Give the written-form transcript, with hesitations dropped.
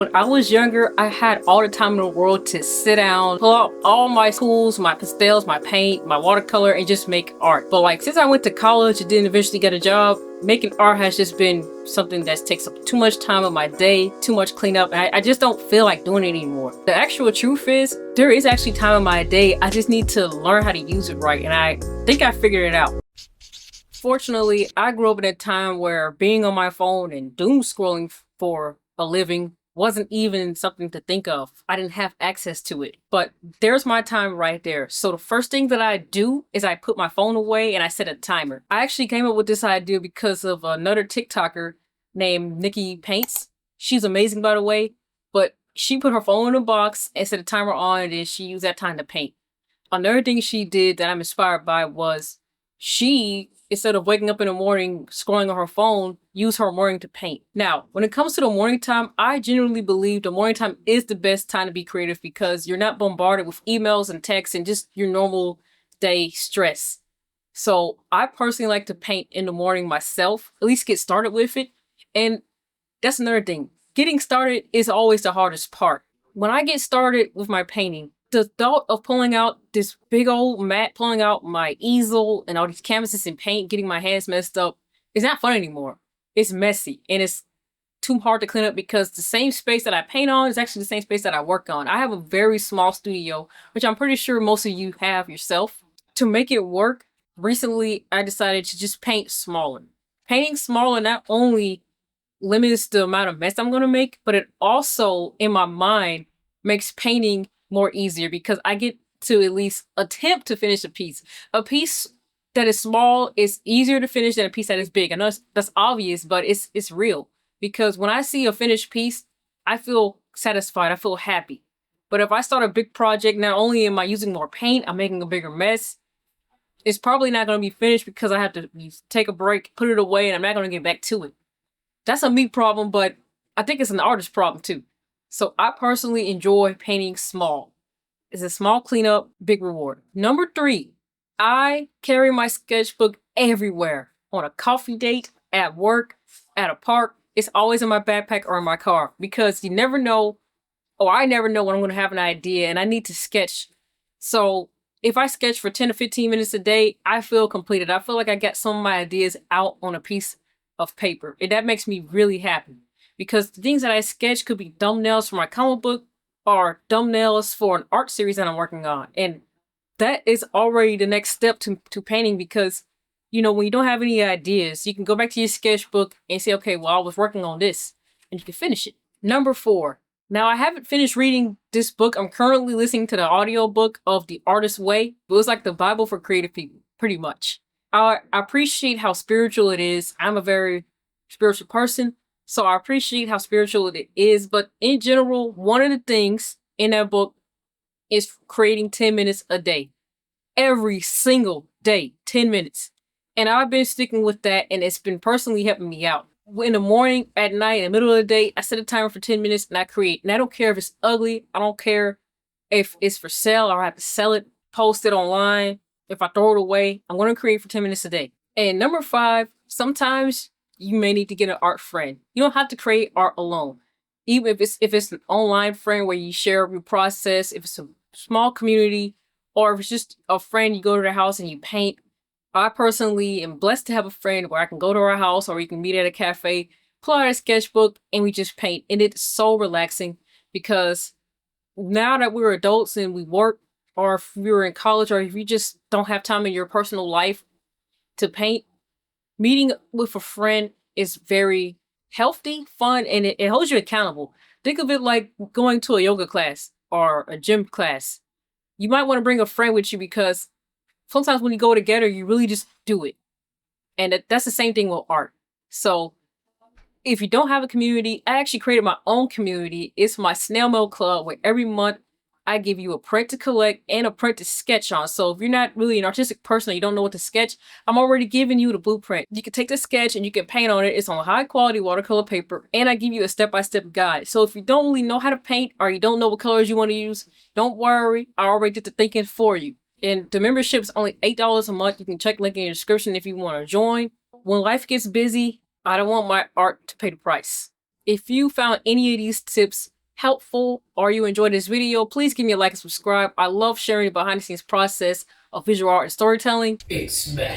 When I was younger, I had all the time in the world to sit down, pull out all my tools, my pastels, my paint, my watercolor, and just make art. But like, since I went to college and then eventually get a job, making art has just been something that takes up too much time of my day, too much cleanup, and I just don't feel like doing it anymore. The actual truth is, there is actually time in my day, I just need to learn how to use it right, and I think I figured it out. Fortunately, I grew up in a time where being on my phone and doom scrolling for a living wasn't even something to think of. I didn't have access to it. But there's my time right there. So the first thing that I do is I put my phone away and I set a timer. I actually came up with this idea because of another TikToker named Nikki Paints. She's amazing, by the way, but she put her phone in a box and set a timer on it, and she used that time to paint. Another thing she did that I'm inspired by was she, instead of waking up in the morning scrolling on her phone, use her morning to paint. Now, when it comes to the morning time, I genuinely believe the morning time is the best time to be creative because you're not bombarded with emails and texts and just your normal day stress. So I personally like to paint in the morning myself, at least get started with it. And that's another thing. Getting started is always the hardest part. When I get started with my painting, the thought of pulling out this big old mat, pulling out my easel and all these canvases and paint, getting my hands messed up, is not fun anymore. It's messy and it's too hard to clean up because the same space that I paint on is actually the same space that I work on. I have a very small studio, which I'm pretty sure most of you have yourself. To make it work, recently I decided to just paint smaller. Painting smaller not only limits the amount of mess I'm going to make, but it also, in my mind, makes painting more easier because I get to at least attempt to finish a piece. A piece that is small is easier to finish than a piece that is big. I know that's obvious, but it's real because when I see a finished piece, I feel satisfied. I feel happy. But if I start a big project, not only am I using more paint, I'm making a bigger mess. It's probably not going to be finished because I have to take a break, put it away, and I'm not going to get back to it. That's a me problem, but I think it's an artist problem too. So I personally enjoy painting small. It's a small cleanup, big reward. Number 3, I carry my sketchbook everywhere. On a coffee date, at work, at a park. It's always in my backpack or in my car because you never know, or I never know when I'm going to have an idea and I need to sketch. So if I sketch for 10 to 15 minutes a day, I feel completed. I feel like I got some of my ideas out on a piece of paper. And that makes me really happy because the things that I sketch could be thumbnails for my comic book or thumbnails for an art series that I'm working on. And that is already the next step to painting because, you know, when you don't have any ideas, you can go back to your sketchbook and say, okay, well, I was working on this and you can finish it. Number 4. Now, I haven't finished reading this book. I'm currently listening to the audiobook of The Artist's Way. It was like the Bible for creative people, pretty much. I appreciate how spiritual it is. I'm a very spiritual person, so I appreciate how spiritual it is. But in general, one of the things in that book is creating 10 minutes a day. Every single day, 10 minutes. And I've been sticking with that, and it's been personally helping me out. In the morning, at night, in the middle of the day, I set a timer for 10 minutes and I create. And I don't care if it's ugly. I don't care if it's for sale or I have to sell it, post it online. If I throw it away, I'm going to create for 10 minutes a day. And number 5, sometimes you may need to get an art friend. You don't have to create art alone. Even if it's an online friend where you share your process, if it's a small community, or if it's just a friend, you go to their house and you paint. I personally am blessed to have a friend where I can go to our house or we can meet at a cafe, pull out a sketchbook, and we just paint. And it's so relaxing because now that we're adults and we work, or if you're in college, or if you just don't have time in your personal life to paint, meeting with a friend is very healthy, fun, and it holds you accountable. Think of it like going to a yoga class or a gym class. You might want to bring a friend with you because sometimes when you go together, you really just do it. And that's the same thing with art. So if you don't have a community, I actually created my own community. It's my snail mail club where every month I give you a print to collect and a print to sketch on. So if you're not really an artistic person or you don't know what to sketch, I'm already giving you the blueprint. You can take the sketch and you can paint on it. It's on high quality watercolor paper and I give you a step-by-step guide. So if you don't really know how to paint or you don't know what colors you want to use, don't worry. I already did the thinking for you. And the membership is only $8 a month. You can check link in the description if you want to join. When life gets busy, I don't want my art to pay the price. If you found any of these tips helpful or you enjoyed this video, please give me a like and subscribe. I love sharing the behind the scenes process of visual art and storytelling. It's me.